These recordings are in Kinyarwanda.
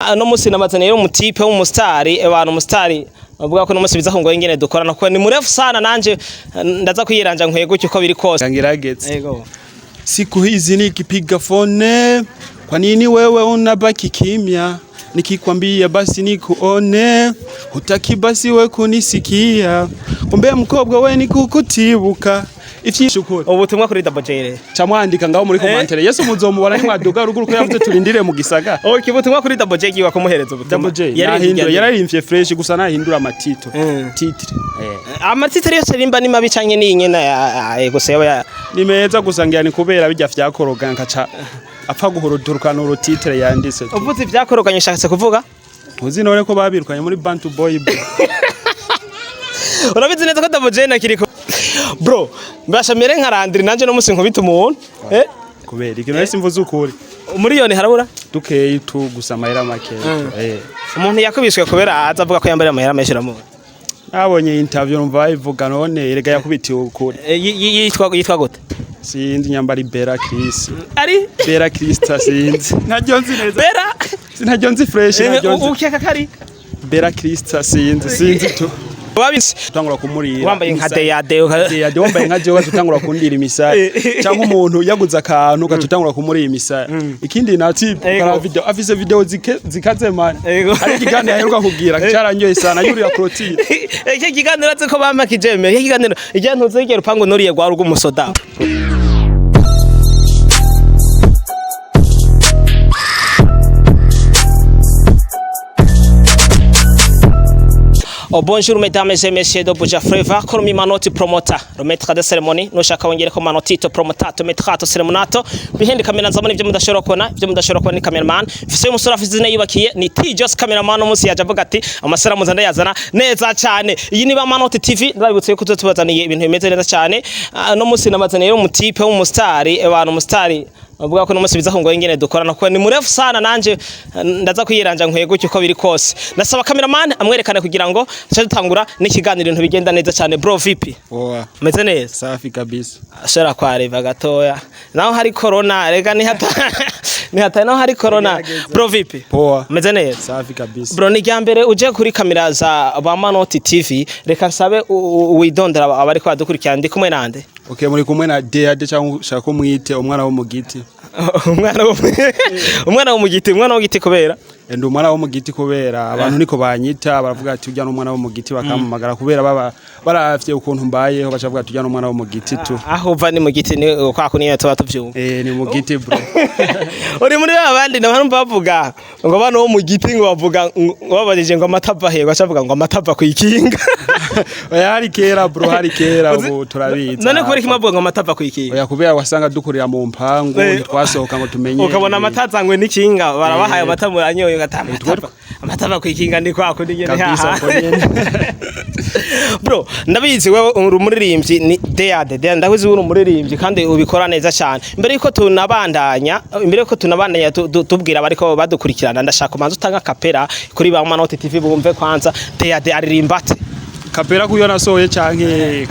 No musi namazane yo mutipe w'umustari abantu umustari bavuga ko no musi biza ngo ingene dukorana ko ni murefu sana nanje ndaza kwiranja nkweguke uko biri kose ngiragetse. Yego. Siku hizi nikipiga phone, kwa nini wewe unabaki kimya? Nikikwambia basi nikuone, hutaki basi we kunisikia. Kumbe mkobwa we nikukutibuka. Ifyishukuru. Ubutumwa kuri Dabojere. Camwandika ngaho muri commentaire. Yesu muzomubara nimwaduga ruguru ko yavuze turindire mu gisaga. Okay, ubutumwa kuri Dabojere wakumuhereza ubutumwa. Dabojere yararimvye fresh gusa nahindura amatito. Titre. Amatitire yose rimba ni mabi canke ni nyene gusa yaba ni meza gusa ngira ni kubera bijya vyakoroga nkaca apfa guhoroturukana urutitre yanditse. Uvuze vyakoroganye shakase kuvuga? Uzi none ko babirukanye muri Bantu Boy. Urabizi neza ko Dabojere nakiriko. Bro, mbashamire nkarandiri nanje no musi nkubita umuntu. Kubera ikintu nese mvuze ukuri. Umuriyoni harabura? Dukeye tu gusa amahera make. Umuntu yakubishwe kubera azavuga ko yambara amahera menshi ramu. Nabonye interview numva ivuga none erega yakubitiye ukuri. Yitwa gute? Sinzi nyambari Bera Chris. Ari? Bera Krista sinzi. Ntajyo nzi neza. Bera? Sinajyo nzi fresh najyo nzi. Ukeka kari? Bera Krista sinzi tu. Wabise tutangura kumurira wambaye nka deyade wambaye nka jewe tutangura kundira imisaya cyangwa umuntu yaguze akantu gatutangura kumurira imisaya ikindi nati kara video afise video zikaze man ari kiganiro yaheruka kugira cyaranyoye sana yuriya protein iki kiganiro atse ko bama kijeme iki kiganiro ijya ntuze igera upango nuriye gwa rugo umusoda. Oh, bonjour mesdames et messieurs de Buja Flavor, comme Manoti promoter, le maître de cérémonie, nous chaka wongere ko Manoti to promoter to maître to cérémonato, bihindi Cameran zabone ibyo mudashobora kubona, ibyo mudashobora kubona ni Cameran, fise umusura afise ne yubakiye ni just Cameraman umunsi yaje avuga ati amasara muzanda yazana neza cyane. Iyi ni ba Manoti TV, ndabibutse ko tuzatubazaniye ibintu bimeze neza cyane. No musi namazaniye yo mutipe w'umustari, abantu umustari bavuga ko no musi biza ngo ingene dukorana ko ni murefu sana nanje ndaza kwiranja nkweguke uko biri kose. Nasaba Cameran amwerekane kugira ngo dutangura n'ikiganiro ibintu bigenda neza cyane. Bro vipi? Meze neza? Safi kabisa. Ashora kwareva gatoya. Naho hari corona rega ni hata naho hari corona. Bro vipi? Meze neza? Safi kabisa. Bro ni ryambere uje kuri kamera za ba Manoti TV reka nsabe widondera abari kwa dukurikira ndi kumwe nande. Okay, muri kumwe na Deade cyangwa shaka mwite umwana wo mu giti. Umwana wo mu giti, umwana wo giti kubera ndi umwana wo mu giti kubera abantu niko banyita baravuga ati ujya n'umwana wo mu giti bakamamagara kubera baba barafye ukuntu mbayeho bacavuga ati ujya n'umwana wo mu giti tu. Aho uva ni mu giti ni kwa kuniye tuba tuvyumva. Ni mu giti bro. Uri muri abandi nabantu bavuga ngo abana wo mu giti ngo bavuga babajije ngo amatava he bacavuga ngo amatava kwikinga. Hari kera bro, hari kera ubu turabiza. None kubera kimavuga ngo amatava kwikinga. Oya kubera wasanga dukurira mu mpangu twasohoka ngo tumenye. Ukabona amatazangwe n'ikinga barabahaye amatamuranyoye amatava kwikinga ndi kwako nigene haha. Bro ndabizi wewe umuririmbyi ni Deade ndabizi uri umuririmbyi kandi ubikora neza cyane. Imbere yuko tunabandanya tubwira bariko badukurikirana ndashaka kumanza utanga kapera kuri ba Manoti TV bumve kwanza Deade aririmba ate. Kapera kuyo nasohoye canke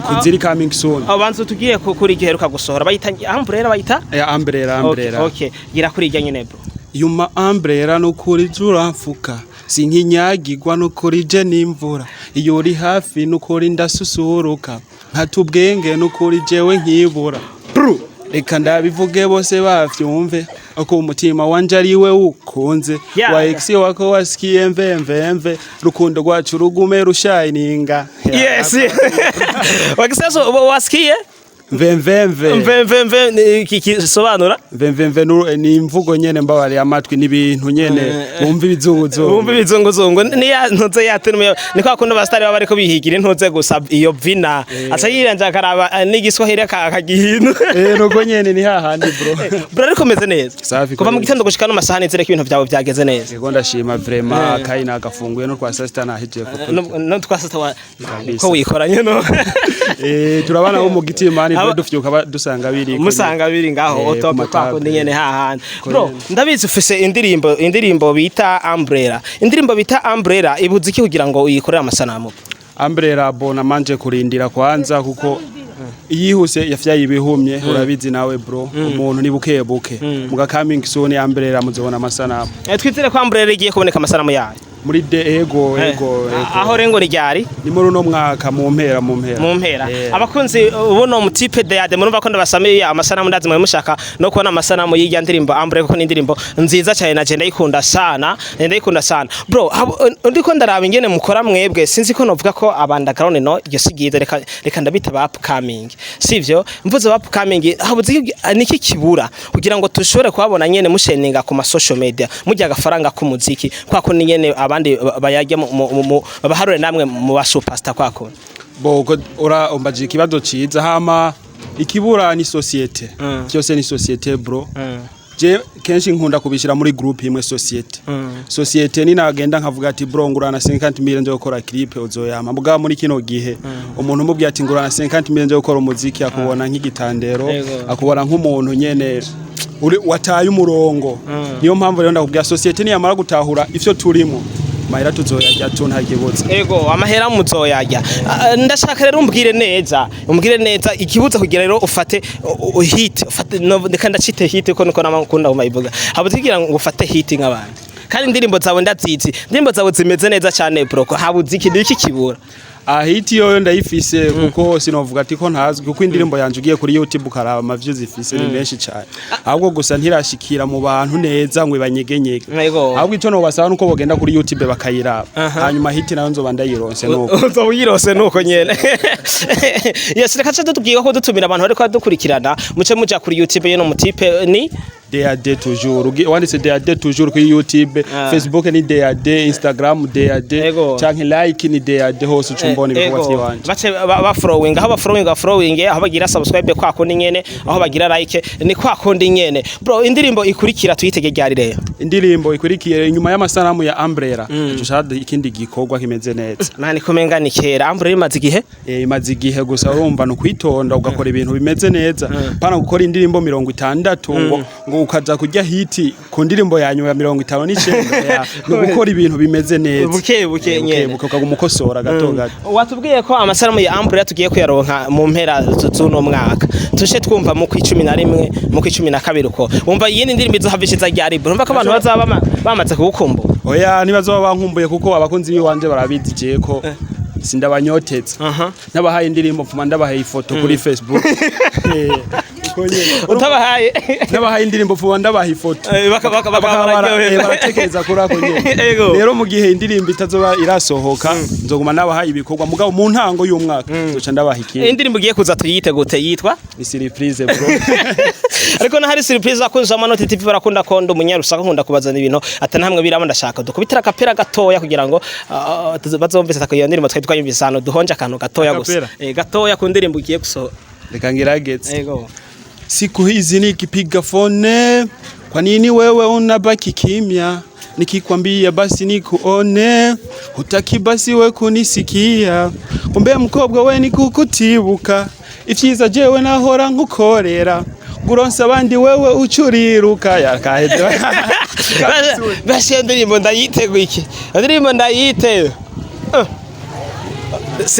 kuziri coming soon. Abanza tugiye kuri giheruka gusohora bayita umbrella bayita? Umbrella. Okay, gira kuri ijya nyine bro. Yuma umbrella no kuri turamfuka sinkinyagirwa no kuri je n'imvura iyo uri hafi no kuri ndasusuruka nkatubwenge no kuri jewe nkibura bro reka ndabivuge bose bavyumve ako umutima wanje ari we ukunze wa ex wako wasikiye mve rukundo rwacu rugume rushininga. Yes. Wakisaso wasikiye Mve kiki sobanura mve ni imvugo nyene mbabari amatwi n'ibintu nyene bumva ibizunguzungu ni ntuze yatenuye ni kwa kuno bastari baba ariko bihigira ntuze gusa iyo vina aca yiranja karaba n'igiswahili akagihintu nuko nyene ni hahandi bro ariko meze neza kuva mu gitondo gushika no masahani nzere ko ibintu byawe byageze neza yego ndashima vraiment kai nagafunguye no kwa sasta nahije no kwa sasta ko wikoranye no turabana bo mu gitimani dufyuka dusanga biri musanga biri ngaho otope kwako nyene hahandi. Bro ndabizi ufise indirimbo bita Umbrella. Indirimbo bita Umbrella ibuziki kugira ngo uyikorere amasanamu. Umbrella bona manje kurindira kwanza kuko yihuse yafyaye ibihumye urabizi nawe bro umuntu ni bukebuke muga coming soon ya mbere ramuzobona amasanamu twizere ko Ambrera igiye kuboneka amasanamu yayo muri ego aho rengo ryari ni muri uno mwaka mu mpera abakunzi ubuno mutipe de murumva ko ndabasamiye amasanamu ndazi mwe mushaka no kubona amasanamu y'ijya ndirimbo Ambrera ko ni indirimbo nziza cyane na je ndayikunda sana bro ndiko ndaraba ingene mukora mwebwe sinzi ko novuga ko abandaground no iryo sigize reka ndabita ba upcoming sivyo mvuze ba upcoming habuze niki kibura kugira ngo tushobore kubabona nyene musheninga ku ma social media mujya agafaranga ku muziki kwako ni nyene abandi bayajya mu baharure namwe mu ba superstar kwako boko ora umbaje ikibazo ciza hama ikibura ni societe cyose ni societe bro je kenshi nkunda kubishira muri group imwe societe ni nagenda nkavuga ati bro ngurana 50 million nzo gukora clip uzoyama muga muri kino gihe umuntu umubwiye ati ngurana 50 million nzo gukora umuziki akubona nk'igitandero akubona nk'umuntu nyene uri wataye umurongo niyo mpamvu rero ndakubwira societe ni yamara gutahura ivyo turimo mahera tuzoyajya tuntagibuze ego amahera muzoyajya ndashaka rero umbwire neza ikibuza kugira rero ufate hit ndikanda cite hit ko nuko namakunda umayivuga habuze kugira ngo ufate hit nk'abandi kandi indirimbo zawe ndazizi indirimbo zawe zimeze neza cyane bro habuze iki kibura hiti yoyo ndayifise kuko sinovuga ati ko ntazwi kuko indirimbo yanje ugiye kuri YouTube ukaraba amavyo zifise ni menshi cyane ahubwo gusa ntirashikira mu bantu neza ngo banyegenyege ahubwo ico no basaba nuko bogenda kuri YouTube bakayiraba hanyuma hiti nayo nzoba ndayironse nuko uzobuyirose nuko nyene yes reka tubwiye ko dutumira abantu bariko badukurikirana muce muja kuri YouTube yeno mutipe ni DAD toujours wanditse DAD toujours kuri YouTube Facebook ni DAD Instagram DAD canke like ni DAD hose ucumbona ibikorwa by'abandi bace ba following aho bagira subscribe kwako ni nyene aho bagira like ni kwako ndi nyene bro indirimbo ikurikira tuyitege ryari rero indirimbo ikurikiye nyuma y'amasanamu ya Ambrera dushaka ikindi gikorwa kimeze neza nani komenga ni kera Ambrera imaze igihe imaze igihe gusa urumva no kwitonda ugakora ibintu bimeze neza pana gukora indirimbo 60 ngo ukaza kujya hiti ku ndirimbo ya nyuma ya 59 no gukora ibintu bimeze neza buke nyene ukagumukosora gato gato watubwiye ko amasanamu ya Ambrera tugiye kuyaronka mu mpera z'uno mwaka tushe twumva mu 11 mu 12 uko umva yindi ndirimbo izohavishiza ryari urumva ko abantu bazaba bamaze kugukumbu oya nibazo bankumbuye kuko abakunzi biwanje barabidije ko sindabanyotetse nabahaye indirimbo mfuma ndabahaye ifoto kuri Facebook utabahaye nabahaye indirimbo mfuma ndabahaye ifoto baratekereza kuri ako nyene rero mu gihe indirimbo itazoba irasohoka nzoguma nabahaye ibikorwa mugabo mu ntango y'umwaka zoca ndabaha ikindi indirimbo giye kuza tuyite gute yitwa ni surprise bro ariko na hari surprise akunza Manoti TV barakunda kondo umunyarusaka nkunda kubazana ibintu atanamwe biramo ndashaka dukubitira kapera gatoya kugira ngo bazomvise takiyo ndirimbo twayumvisano duhonje akantu gatoya gusa gatoya ku ndirimbo giye gusohora reka ngiragetse siku hizi nikipiga fone kwa nini wewe unabaki kimya nikikwambia basi nikuone hutaki basi we kunisikia kumbe mukobwa we nikukutibuka ifyiza jewe nahora nkukorera guronsa abandi wewe ucuriruka yakaheze basi ndirimbo ndayiteguye iki ndirimbo ndayite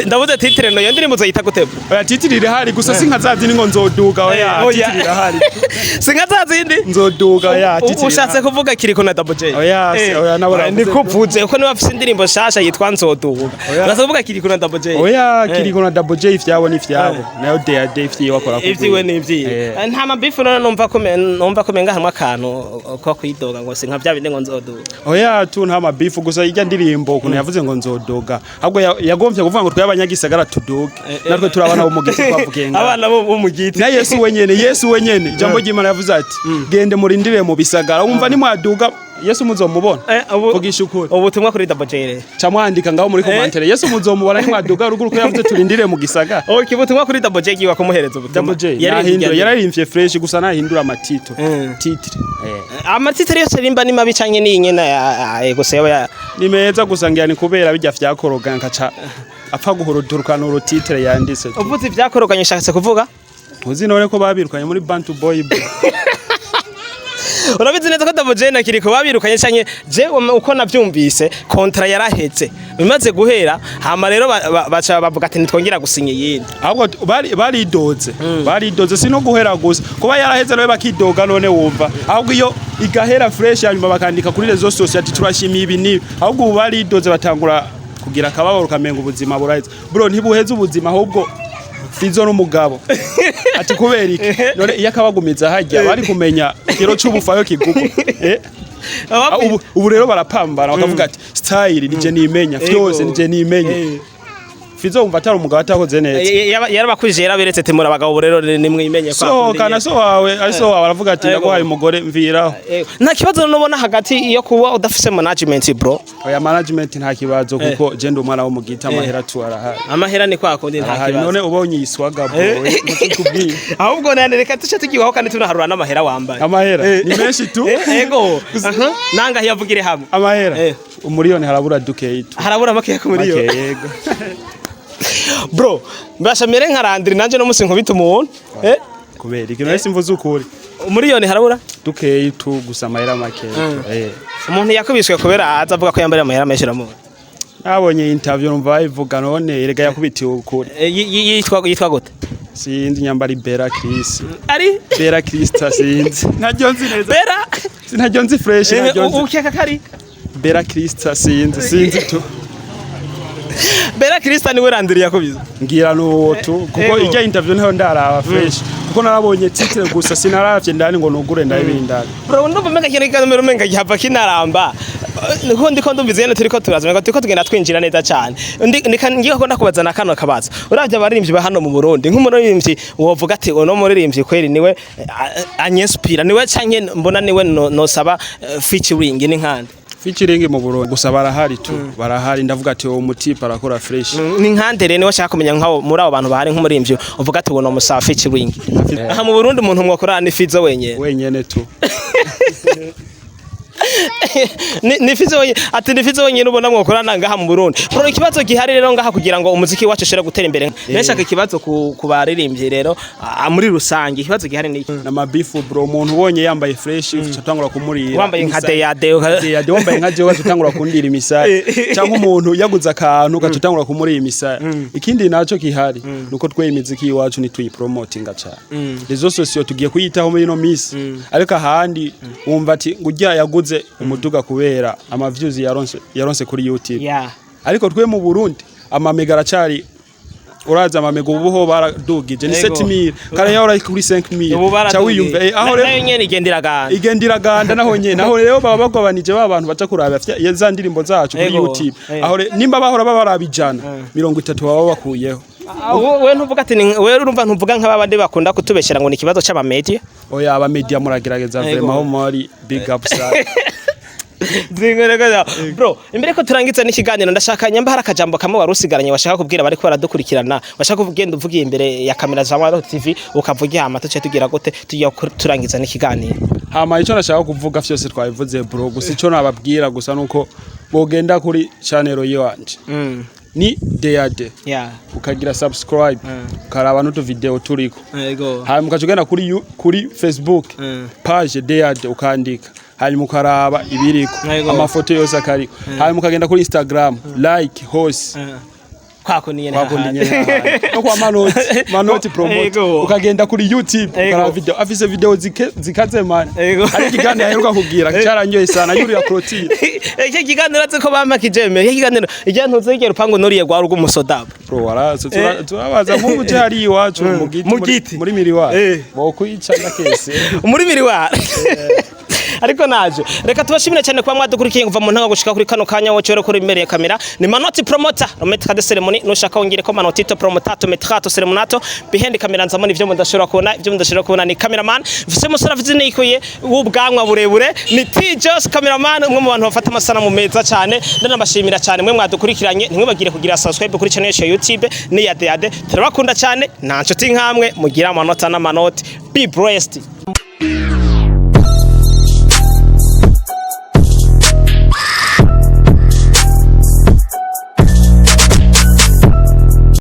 ndavuze titre no yandiri muzayita gute oya titre irahari gusa sinkazazi ningo nzoduga oya titre irahari sinkazazi ndi nzoduga oya titre ushatse kuvuga kiriko na Double J oya nabora ndikuvuze uko niba afise indirimbo shasha yitwa nzoduga urasa kuvuga kiriko na Double J oya kiriko na Double J ifyabo nifyabo nayo DAD ifyiye wakora kuko ivyiwe nivyiye nta mabifu none numva ko menga hamwe akantu ko kwidoga ngo sinka bya binde ngo nzoduga oya tu nta mabifu gusa ijya ndirimbo ukuntu yavuze ngo nzoduga ahubwo yagomvye kuvuga ngo twabanyagisagara tuduge natwe turabana bo mugiti kwavugenga abana bo mugiti na Yesu wenyene jambo ry'Imana yavuze ati gende murindire mu bisagara umva ni mwaduga Yesu muzomubona vugisha ukuri ubutumwa kuri Double J camwandika ngaho muri commentaire Yesu muzomubona ni mwaduga ruguru ko yavuze turindire mu gisagara kibutumwa kuri Double J giwa kumuhereza ubutumwa yararimvye fresh gusa nahindura amatito titre amatitre yose rimba ni mabi canke ni nyene gusa yaba ni meza gusa ngira ni kubera bijya vyakoroga nkaca apfa guhurudurukana urutitre yanditse uvuze ivyakoroganye shakase kuvuga uzi none ko babirukanye muri Bantu Boy urabizi neza ko Dabojena kiriko babirukanye canke je uko navyumvise kontra yaraheze bimaze guhera hama rero baca bavuga ati nitwongera gusinya yindi ahubwo baridoze sino guhera gusa kuba yaraheze nawe bakidoga none wumva ahubwo iyo igahera fresh hanyuma bakandika kuri rezo society turashimiye ibi ni ahubwo baridoze batangura kugira akababaro kamenga ubuzima buraheze bro ntibuheze ubuzima ahubwo Fizo n'umugabo ati kubera iki none iyo akabagumiza hajya bari kumenya kiro cy'ubufayo kigugu ubu rero barapambana bakavuga ati style nije nimenya byose nije nimenya Fizo umva atari umugabo atakoze neza yarabakuje yaraberetse ati muri abagabo rero nimwimenye kwa so kana so wawe ariso wawe aravuga ati ndaguhaye umugore mviraho nta kibazo nubona hagati iyo kuba udafise management bro oya management nta kibazo kuko je ndi umwana wo mugita amahera tu arahari amahera ni kwa kundi nta kibazo none ubonye iswaga bro mutubwiye ahubwo nane reka tuce tugiwaho kandi tunaharura n'amahera wambaye amahera ni menshi tu ego nanga yavugire hamwe amahera umuriyoni harabura dukeyi tu harabura makeya ku muriyoni yego bro mbashamire nkarandiri nanje no musi nkubita umuntu kubera ikintu nese mvuze ukuri umuriyoni harabura dukeyi tu gusa amahera makeya umuntu yakubishwe kubera azavuga ko yambara amahera menshi ramu nabonye interview numva bayivuga none erega yakubitiye ukuri yitwa gute sinzi nyambari Bera Chris ari Bera Krista sinzi ntajyo nzi neza Bera ntajyo nzi fresh ntajyo nzi ukeka kari Bera Krista sinzi tu Bera Krista ni we randiri yakubiza ngira no tu kuko ijya interview ntaho ndaraba fresh kuko narabonye titre gusa sinaravye ndani ngo nugure ndabindana bro ndumva mega kintu kigamero menga gihava kinaramba niko ndiko ndumvize yene turiko turazumeka turiko tugenda twinjira neza cyane ngiye ko ndakubaza na kano kabaza uravye abaririmbyi ba hano mu Burundi nk'umuririmbyi wovuga ati ono muririmbyi kweri niwe anyespira niwe canke mbona niwe no saba featuring ni nkande featuring mu Burundi gusa barahari tu barahari ndavuga ati uwo mutipa arakora fresh ni nkandere niwe shaka kumenya nkaho muri abo bantu bahari nk'umurimbyi uvuga ati uwo musaba featuring aha mu Burundi umuntu mwakora ni Fizo wenyene tu ni Fizo wenyene ati ni Fizo wenyene ubona mwakorana ngaha mu Burundi pro ikibazo gihari rero ngaha kugira ngo umuziki wacu ushobore gutera imbere neshaka ikibazo ku baririmbyi rero muri rusange ikibazo gihari ni na mabifu bro umuntu ubonye yambaye fresh utatangura kumurira wambaye nka deyade wambaye nka jewe utatangura kundira imisaya cyangwa umuntu yaguze akantu gatutangura kumurira imisaya ikindi naco kihari nuko twe imiziki iwacu ni tuyipromotinga cyane rezo sosiyo tugiye kuyitaho muri no miss ariko ahandi wumva ati ngujya yaguze umuduga kubera ama views yaronse kuri YouTube ariko twe mu Burundi amamega aracari uraza amamega ubuho baradugije ni 7000 kare yora kuri 5000 cha wiyumve aho rero nyene igendira ganda naho nyene aho rero baba bagwabanije babantu baca kuraba za ndirimbo zacu kuri YouTube aho nimba bahora babarabijana 30 baba bakuyeho we ntuvuga ati we urumva ntuvuga nk'ababandi bakunda kutubeshera ngo ni kibazo cy'aba media oya aba media muragerageza vraiment aho muri big up sir bro imbere ko turangiza n'ikiganiro ndashaka nyamba hari akajambo kamwe warusigaranye washaka kubwira bari ko baradukurikirana washaka kugenda uvugiye imbere ya kamera za Manoti TV ukavugira amatuce tugira gute tugiye turangiza n'ikiganiro hama ico nashaka kuvuga fyose twabivuze bro gusa ico nababwira gusa nuko bogenda kuri channel yanje ni deyade ukagira subscribe ukaraba n'utu video turiko hanyuma ukacugenda kuri Facebook page deyade ukandika hanyuma ukaraba ibiriko amafoto yose akariko hanyuma ukagenda kuri Instagram like hose kwako ni nyene no kwa Manoti promote ukagenda kuri YouTube ukaraba video afise video zikaze man ari kiganiro aheruka kugira cyaranyoye sana yuri ya protein iki kiganiro atse bampa kijeme iki kiganiro ijyantu zigera upango noriye gwa rugo musodabo bro warazo turabaza nk'ubu cyari iwacu mu giti muri miriwa bo kuyica nakese muri miriwa ariko naje reka tubashimire cyane kwa mwadukurikiye kuva mu ntanga gushika kuri kano kanya wo cyoro kuri imbere ya kamera ni Manoti promoter rometre de ceremony nushaka wongere ko Manoti to promoter to metrato ceremonato behind kamera nzamoni ivyo mudashobora kubona ni cameraman mfise musora vizine ikoye ubwanwa burebure ni T-Jos cameraman umwe mu bantu bafata amasana mu meza cyane ndanabashimira cyane mwe mwadukurikiranye ntimwibagire kugira subscribe kuri channel ya YouTube ni ya turabakunda cyane nta nshuti nkamwe mugira amanota na Manoti be blessed.